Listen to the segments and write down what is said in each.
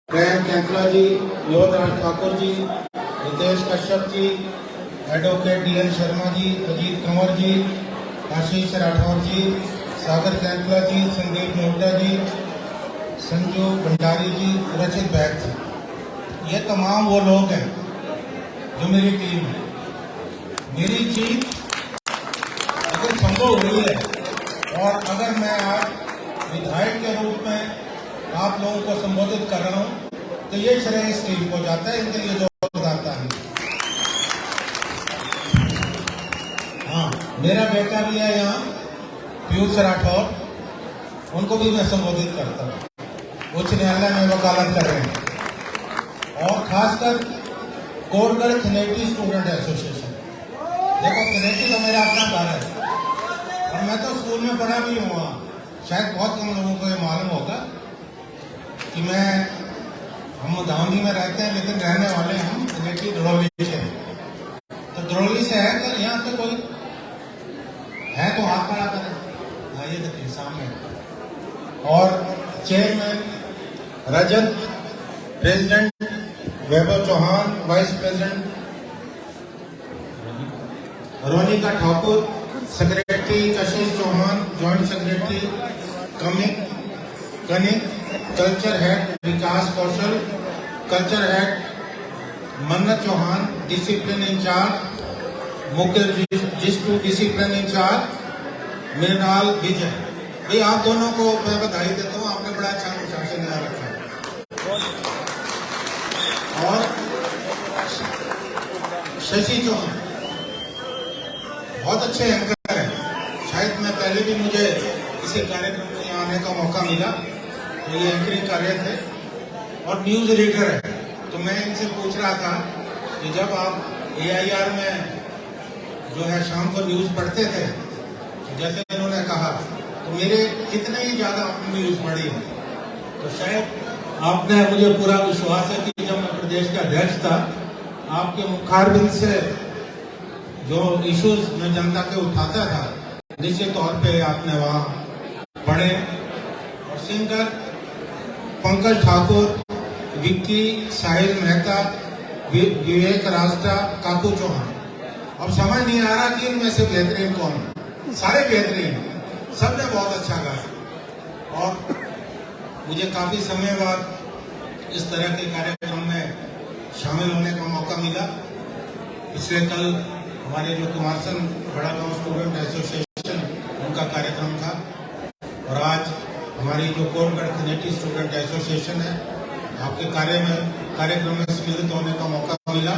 प्रेम कैंकला जी, Yodhraj Thakur ji, Ritesh Kashyap ji, advocate DN Sharma ji, Ajit Kanwar जी, आशीष राठौर जी, सागर कैंकला जी, Sandeep NOTA जी, संजू भंडारी जी, रचित bag जी, ये तमाम वो लोग हैं जो मेरी टीम है। मेरी जीत अगर संभव हुई है और अगर मैं आज विधायक के रूप में आप लोगों को संबोधित कर रहा हूं तो ये श्रेय इस टीम को जाता है, इनके लिए जो जाता है। हाँ, मेरा बेटा भी है यहाँ, पीयूष राठौर, उनको भी मैं संबोधित करता हूँ। उच्च न्यायालय में वकालत कर रहे हैं। और खासकर कोटगढ़ खनेटी स्टूडेंट एसोसिएशन, देखो खनेटी तो मेरा अपना घर है और मैं तो स्कूल में पढ़ा भी हूँ वहाँ। शायद बहुत कम लोगों को ये मालूम होगा कि हम धावनी में रहते हैं लेकिन रहने वाले हम खनेटी धड़ोली से। तो धड़ोली से है तो यहाँ पे कोई है तो हाथ खड़ा करें। ये देखिए सामने। और chairman Rajat, president Vaibhav Chauhan, vice president Ronika Thakur, secretary Kashish Chauhan, joint secretary Kanik, culture head Vikas Kaushal, culture head Mannat Chauhan, discipline incharge Mukesh Jistu, discipline incharge Mrinal Vijay. भाई आप दोनों को मैं बधाई देता हूँ, आपने बड़ा अच्छा अनुशासन यहाँ रखा है। और शशि चौहान बहुत अच्छे एंकर हैं। शायद मैं पहले भी मुझे किसी कार्यक्रम में यहाँ आने का मौका मिला तो ये एंकरिंग कर रहे थे और न्यूज रीडर है। तो मैं इनसे पूछ रहा था कि जब आप AIR में जो है शाम को न्यूज पढ़ते थे, जैसे इन्होंने कहा, तो मेरे कितने ही ज्यादा आपने न्यूज पढ़ी है। तो शायद आपने, मुझे पूरा विश्वास है कि जब मैं प्रदेश का अध्यक्ष था, आपके मुखारबिंद से जो इश्यूज मैं जनता के उठाता था, निश्चित तौर पे आपने वहाँ पढ़े। और सिंगर पंकज ठाकुर, विक्की, साहिल मेहता, विवेक रास्ता, काकू चौहान। अब समझ नहीं आ रहा कि इनमें से बेहतरीन कौन है। सारे बेहतरीन, सबने बहुत अच्छा गाया। और मुझे काफी समय बाद इस तरह के कार्यक्रम में शामिल होने का मौका मिला। पिछले कल हमारे जो कुमारसन बड़ा गांव स्टूडेंट एसोसिएशन, उनका कार्यक्रम था। और आज हमारी जो कोटगढ़ खनेटी स्टूडेंट एसोसिएशन है, आपके कार्यक्रम में सम्मिलित होने का मौका मिला।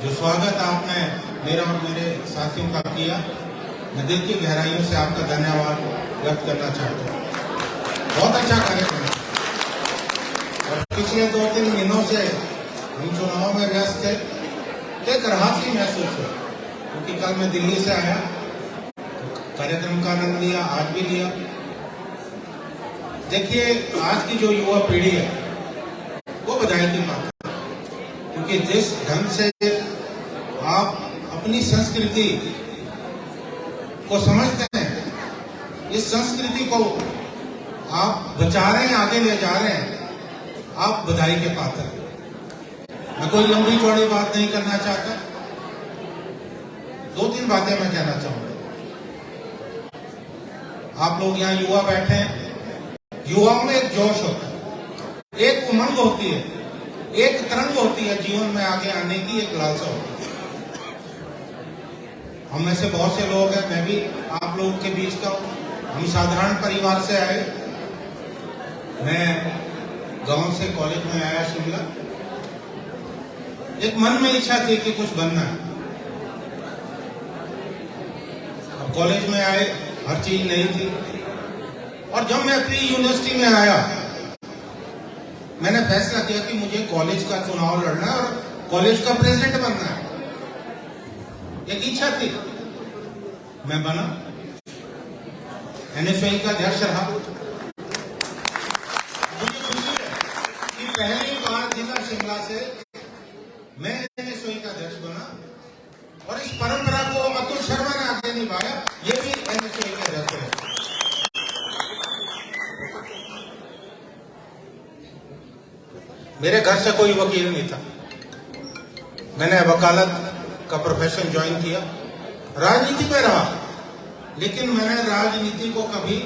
जो स्वागत आपने मेरा और मेरे साथियों का किया, मैं दिल की गहराइयों से आपका धन्यवाद व्यक्त करना चाहता हूँ। बहुत अच्छा कार्यक्रम है। और पिछले 2-3 महीनों से हम चुनाव में व्यस्त थे, एक राहत ही महसूस हुई, क्योंकि कल मैं दिल्ली से आया, कार्यक्रम का आनंद लिया, आज भी लिया। देखिए, आज की जो युवा पीढ़ी है वो बधाई की बात है, क्योंकि जिस ढंग से आप अपनी संस्कृति को समझते हैं, इस संस्कृति को आप बचा रहे हैं, आगे ले जा रहे हैं, आप बधाई के पात्र हैं। मैं कोई लंबी चौड़ी बात नहीं करना चाहता, 2-3 बातें मैं कहना चाहूंगा। आप लोग यहाँ युवा बैठे हैं, युवाओं में एक जोश होता है, एक उमंग होती है, एक तरंग होती है जीवन में आगे आने की, एक लालसा होती है। हम में से बहुत से लोग हैं, मैं भी आप लोगों के बीच का हूं। हम साधारण परिवार से आए। मैं गांव से कॉलेज में आया शिमला। एक मन में इच्छा थी कि कुछ बनना है। अब कॉलेज में आए, हर चीज नई थी। और जब मैं प्री यूनिवर्सिटी में आया, मैंने फैसला किया कि मुझे कॉलेज का चुनाव लड़ना है और कॉलेज का प्रेसिडेंट बनना है। एक इच्छा थी, मैं बना, NSY का अध्यक्ष रहा। मुझे खुशी है कि पहली बार जिला शिमला से मैं NSY का अध्यक्ष बना और इस परंपरा को अतुल शर्मा ने आगे निभाया। ये भी NSY का अध्यक्ष है। मेरे घर से कोई वकील नहीं था। मैंने वकालत का प्रोफेशन ज्वाइन किया, राजनीति में रहा, लेकिन मैंने राजनीति को कभी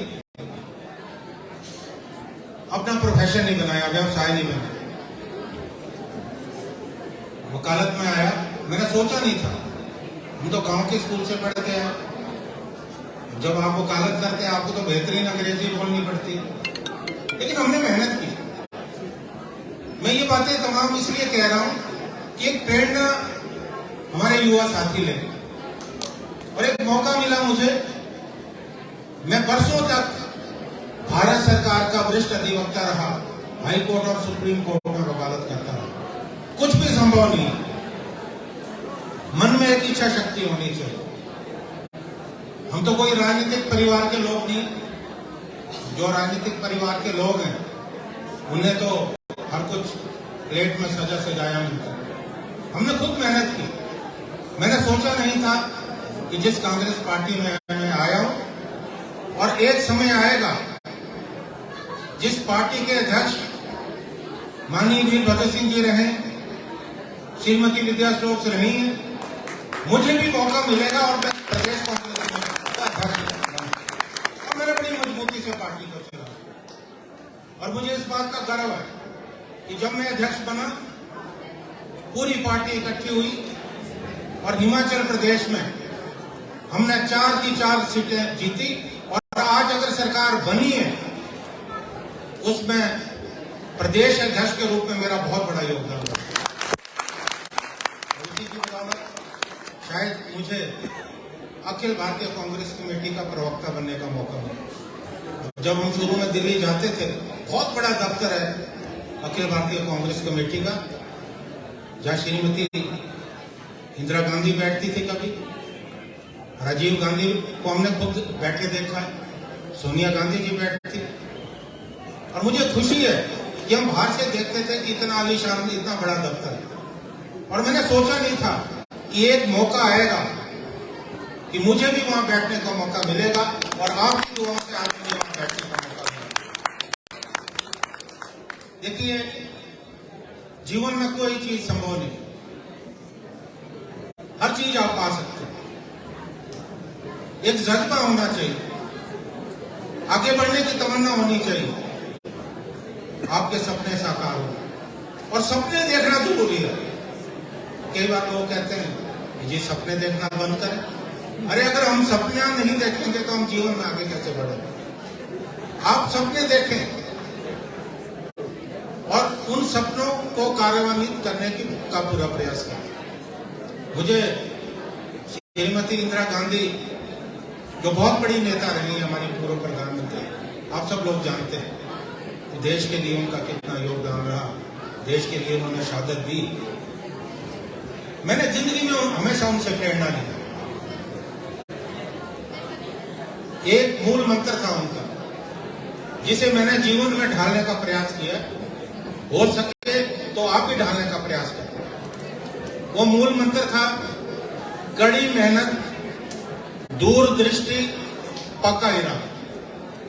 अपना प्रोफेशन नहीं बनाया, व्यवसाय नहीं बनाया। वकालत में आया, मैंने सोचा नहीं था। हम तो गांव के स्कूल से पढ़ के आए। जब आप वकालत करते हैं आपको तो बेहतरीन अंग्रेजी बोलनी पड़ती है, लेकिन हमने मेहनत की। मैं ये बातें तमाम इसलिए कह रहा हूं कि एक प्रेरणा हमारे युवा साथी ले, और एक मौका मिला मुझे। मैं बरसों तक भारत सरकार का वरिष्ठ अधिवक्ता रहा, हाई कोर्ट और सुप्रीम कोर्ट में वकालत करता रहा। कुछ भी संभव नहीं, मन में एक इच्छा शक्ति होनी चाहिए। हम तो कोई राजनीतिक परिवार के लोग नहीं। जो राजनीतिक परिवार के लोग हैं उन्हें तो हर कुछ प्लेट में सजा सजाया मिलता है। हमने खुद मेहनत की। मैंने सोचा नहीं था कि जिस कांग्रेस पार्टी में मैं आया हूं, और एक समय आएगा जिस पार्टी के अध्यक्ष माननीय वीरभद्र सिंह जी रहे, श्रीमती विद्या स्टोक्स रही हैं, मुझे भी मौका मिलेगा और मैं प्रदेश कांग्रेस का अध्यक्ष बनूंगा। और मैंने बड़ी मजबूती से पार्टी को चला, और मुझे इस बात का गर्व है कि जब मैं अध्यक्ष बना पूरी पार्टी इकट्ठी हुई, और हिमाचल प्रदेश में हमने 4 की 4 सीटें जीती, और आज अगर सरकार बनी है उसमें प्रदेश अध्यक्ष के रूप में मेरा बहुत बड़ा योगदान है। उसी की बदौलत शायद मुझे अखिल भारतीय कांग्रेस कमेटी का प्रवक्ता बनने का मौका मिला। जब हम शुरू में दिल्ली जाते थे, बहुत बड़ा दफ्तर है अखिल भारतीय कांग्रेस कमेटी का, जहां श्रीमती इंदिरा गांधी बैठती थी, कभी राजीव गांधी को हमने खुद बैठे देखा है, सोनिया गांधी जी बैठती। और मुझे खुशी है कि हम बाहर से देखते थे कि इतना आलीशान, इतना बड़ा दफ्तर है, और मैंने सोचा नहीं था कि एक मौका आएगा कि मुझे भी वहां बैठने का मौका मिलेगा, और आपकी दुआओं से आज मुझे वहां बैठने का मौका मिलेगा। देखिए, जीवन में कोई चीज संभव नहीं, हर चीज आप पा सकते हैं। एक जज्बा होना चाहिए, आगे बढ़ने की तमन्ना होनी चाहिए, आपके सपने साकार हो, और सपने देखना जरूरी है। कई बार लोग कहते हैं जी सपने देखना बंद करें। अरे अगर हम सपने नहीं देखेंगे तो हम जीवन में आगे कैसे बढ़ेंगे? आप सपने देखें और उन सपनों को कार्यान्वित करने का पूरा प्रयास करें। मुझे श्रीमती इंदिरा गांधी, जो बहुत बड़ी नेता रही, हमारी पूर्व प्रधानमंत्री, आप सब लोग जानते हैं कि देश के लिए उनका कितना योगदान रहा, देश के लिए उन्होंने शहादत दी। मैंने जिंदगी में हमेशा उनसे प्रेरणा ली। एक मूल मंत्र था उनका, जिसे मैंने जीवन में ढालने का प्रयास किया। हो सके तो आप भी ढालने का प्रयास करें। वो मूल मंत्र था कड़ी मेहनत, दूरदृष्टि, पक्का इरादा।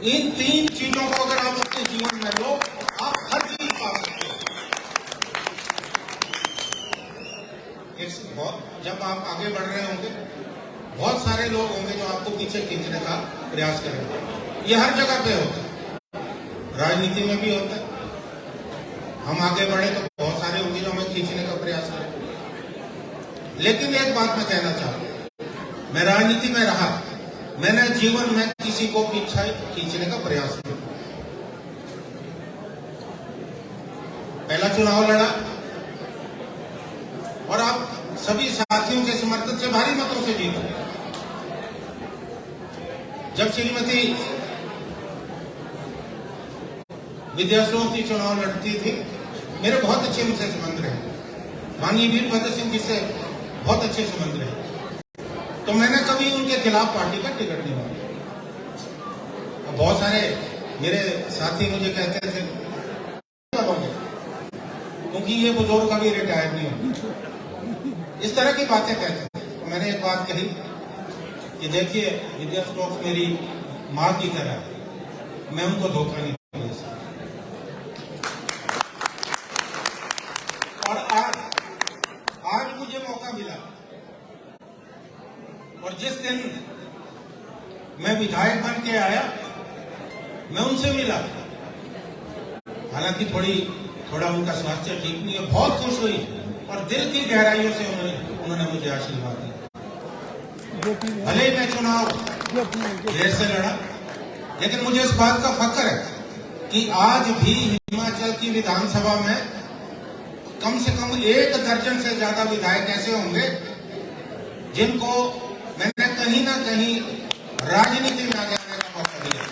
इन 3 चीजों को अगर आप अपने जीवन में लो, आप हर चीज पा सकते हो। जब आप आगे बढ़ रहे होंगे, बहुत सारे लोग होंगे जो आपको पीछे खींचने का प्रयास करेंगे। ये हर जगह पे होता है, राजनीति में भी होता है। हम आगे बढ़े तो बहुत सारे होंगे जो हमें खींचने का प्रयास करेंगे। लेकिन एक बात मैं कहना चाहता हूं, मैं राजनीति में रहा, मैंने जीवन में किसी को पीछे खींचने का प्रयास किया। पहला चुनाव लड़ा, और आप सभी साथियों के समर्थन से भारी मतों से जीता। जब श्रीमती विद्या स्टोक्स की चुनाव लड़ती थी, मेरे बहुत अच्छे उनसे संबंध रहे। माननीय वीरभद्र सिंह जी से बहुत अच्छे संबंध रहे, तो मैंने कभी उनके खिलाफ पार्टी का टिकट नहीं मांगा। बहुत सारे मेरे साथी मुझे कहते थे क्योंकि ये बुजुर्ग अभी रिटायर नहीं होंगे, इस तरह की बातें कहते थे। तो मैंने एक बात कही कि देखिए, विद्या स्टोक्स मेरी मां की तरह है, मैं उनको धोखा नहीं दे सकता। जिस दिन मैं विधायक बन के आया, मैं उनसे मिला। हालांकि थोड़ा उनका स्वास्थ्य ठीक नहीं है, बहुत खुश हुई और दिल की गहराइयों से उन्होंने मुझे आशीर्वाद दिया। भले ही मैं चुनाव देर से लड़ा, लेकिन मुझे इस बात का फख्र है कि आज भी हिमाचल की विधानसभा में कम से कम 1 दर्जन से ज्यादा विधायक ऐसे होंगे जिनको मैंने कहीं ना कहीं राजनीति में आगे आने का मौका दिया।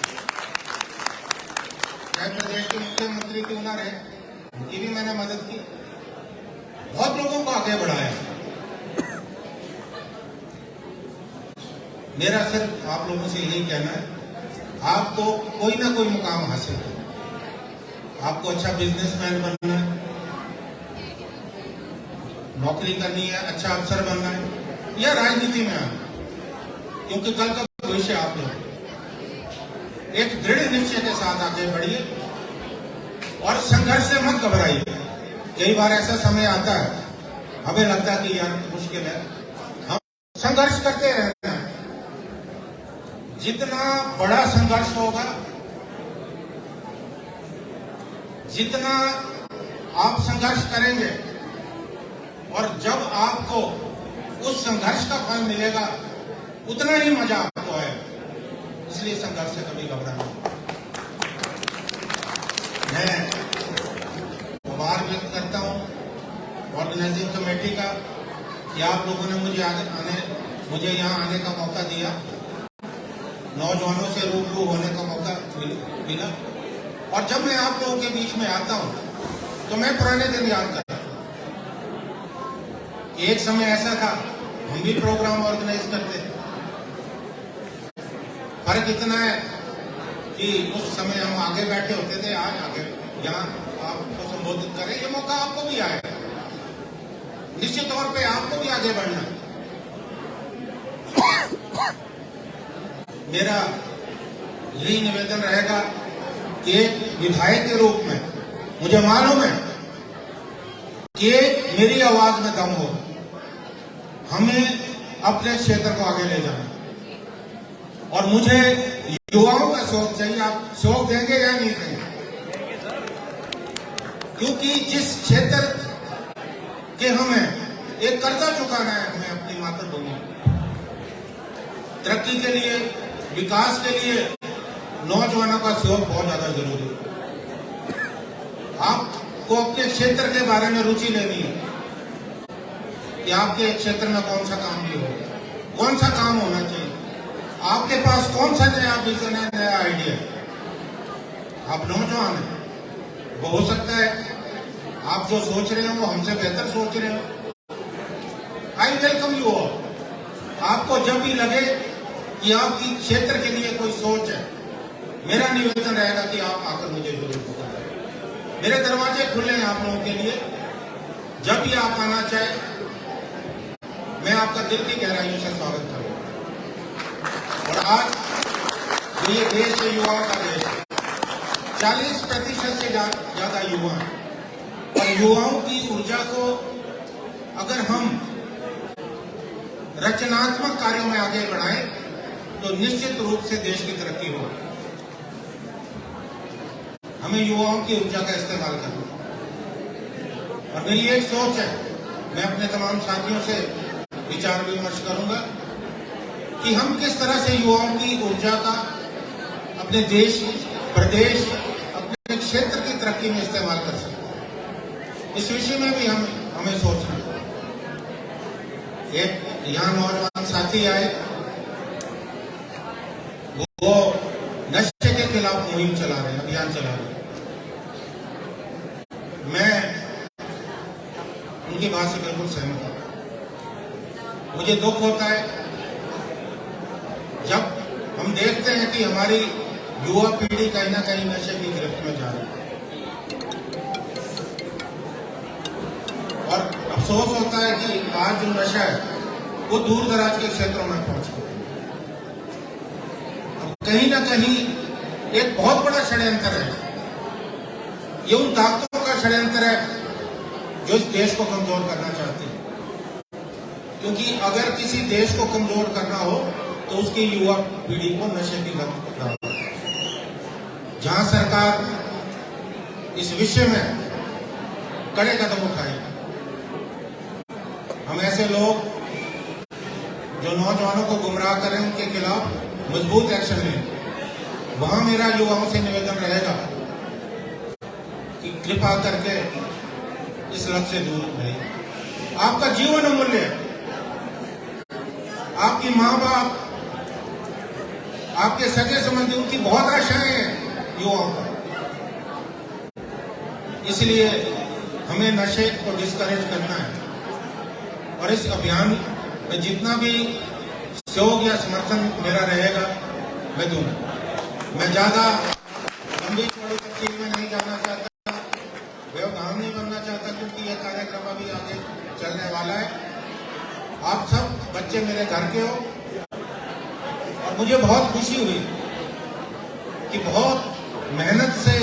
चाहे प्रदेश के मुख्यमंत्री क्यों ना रहे, उनकी भी मैंने मदद की, बहुत लोगों को आगे बढ़ाया। मेरा सिर्फ आप लोगों से यही कहना है, आपको कोई ना कोई मुकाम हासिल है। आपको अच्छा बिजनेसमैन बनना है, नौकरी करनी है, अच्छा अफसर बनना है या राजनीति में आना, क्योंकि कल का भविष्य आप लोग एक दृढ़ निश्चय के साथ आगे बढ़िए और संघर्ष से मत घबराइए। कई बार ऐसा समय आता है, हमें लगता है कि यार मुश्किल है, हम संघर्ष करते रहना है। जितना बड़ा संघर्ष होगा, जितना आप संघर्ष करेंगे और जब आपको उस संघर्ष का फल मिलेगा, उतना ही मजा आपको आएगा। इसलिए संघर्ष से कभी घबराना। मैं आभार व्यक्त करता हूं ऑर्गेनाइजिंग कमेटी का कि आप लोगों ने मुझे यहाँ आने का मौका दिया, नौजवानों से रूबरू होने का मौका मिला। और जब मैं आप लोगों के बीच में आता हूं तो मैं पुराने दिन याद करता हूं। एक समय ऐसा था, हम भी प्रोग्राम ऑर्गेनाइज करते थे। फर्क इतना है कि उस समय हम आगे बैठे होते थे, आज आगे यहाँ आपको संबोधित करें, ये मौका आपको भी आएगा। निश्चित तौर पे आपको भी आगे बढ़ना है। मेरा यही निवेदन रहेगा कि एक विधायक के रूप में मुझे मालूम है कि मेरी आवाज में दम हो, हमें अपने क्षेत्र को आगे ले जाना। और मुझे युवाओं का शौक चाहिए, आप शौक देंगे या नहीं देंगे? क्योंकि जिस क्षेत्र के हमें एक कर्जा चुकाना है, हमें अपनी मातृभूमि, तरक्की के लिए, विकास के लिए नौजवानों का सहयोग बहुत ज्यादा जरूरी है। आपको अपने क्षेत्र के बारे में रुचि लेनी है कि आपके क्षेत्र में कौन सा काम भी हो, कौन सा काम होना चाहिए, आपके पास कौन सा नया विजन है, नया आइडिया। आप नौजवान हैं, वो हो सकता है आप जो सोच रहे हो वो हमसे बेहतर सोच रहे हो। I welcome you all. आपको जब भी लगे कि आपकी क्षेत्र के लिए कोई सोच है, मेरा निवेदन रहेगा कि आप आकर मुझे जरूर बताएं। मेरे दरवाजे खुले हैं आप लोगों के लिए, जब भी आप आना चाहे, मैं आपका दिल की गहराइयों से स्वागत करूंगा। और आज जो ये देश है, युवाओं का देश है, 40% से ज्यादा युवा हैं। और युवाओं की ऊर्जा को अगर हम रचनात्मक कार्यों में आगे बढ़ाएं तो निश्चित रूप से देश की तरक्की होगी। हमें युवाओं की ऊर्जा का इस्तेमाल करना। और मेरी एक सोच है, मैं अपने तमाम साथियों से विचार विमर्श करूंगा कि हम किस तरह से युवाओं की ऊर्जा का अपने देश, प्रदेश, अपने क्षेत्र की तरक्की में इस्तेमाल कर सकते हैं। इस विषय में भी हमें सोचना है। एक यहाँ नौजवान साथी आए, वो नशे के खिलाफ मुहिम चला रहे हैं, अभियान चला रहे हैं। मैं उनकी बात से बिल्कुल सहमत हूं। मुझे दुख होता है जब हम देखते हैं कि हमारी युवा पीढ़ी कहीं ना कहीं नशे की गिरफ्त में जा रही है। और अफसोस होता है कि आज जो नशा है वो दूर दराज के क्षेत्रों में पहुंच गया। कहीं ना कहीं एक बहुत बड़ा षड्यंत्र है। ये उन ताकतों का षड्यंत्र है जो इस देश को कमजोर करना चाहती है। क्योंकि अगर किसी देश को कमजोर करना हो तो उसकी युवा पीढ़ी को नशे की लत डालो। जहां सरकार इस विषय में कड़े कदम उठाए, हम ऐसे लोग जो नौजवानों को गुमराह करें उनके खिलाफ मजबूत एक्शन लें। वहां मेरा युवाओं से निवेदन रहेगा कि कृपा करके इस लत से दूर रहिए। आपका जीवन अमूल्य है, आपकी माँ बाप, आपके सगे संबंधी, उनकी बहुत आशाएं हैं युवाओं पर। इसलिए हमें नशे को डिस्करेज करना है और इस अभियान में जितना भी सहयोग या समर्थन मेरा रहेगा मैं दूंगा। मैं ज्यादा लंबी चौड़ी तफसील में नहीं जाना चाहता, व्यवधान नहीं बनना चाहता, क्योंकि यह कार्यक्रम अभी आगे चलने वाला है। आप सब बच्चे मेरे घर के हो और मुझे बहुत खुशी हुई कि बहुत मेहनत से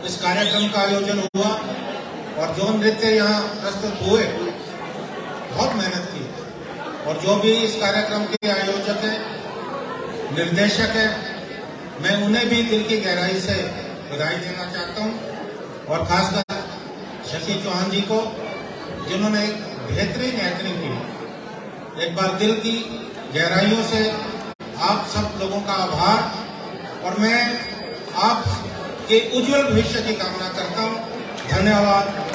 इस कार्यक्रम का आयोजन हुआ और जो नृत्य यहाँ प्रस्तुत हुए बहुत मेहनत की, और जो भी इस कार्यक्रम के आयोजक है, निर्देशक है, मैं उन्हें भी दिल की गहराई से बधाई देना चाहता हूं, और खासकर शशि चौहान जी को जिन्होंने एक बेहतरीन एक्टिंग की। एक बार दिल की गहराइयों से आप सब लोगों का आभार, और मैं आप के उज्जवल भविष्य की कामना करता हूं। धन्यवाद।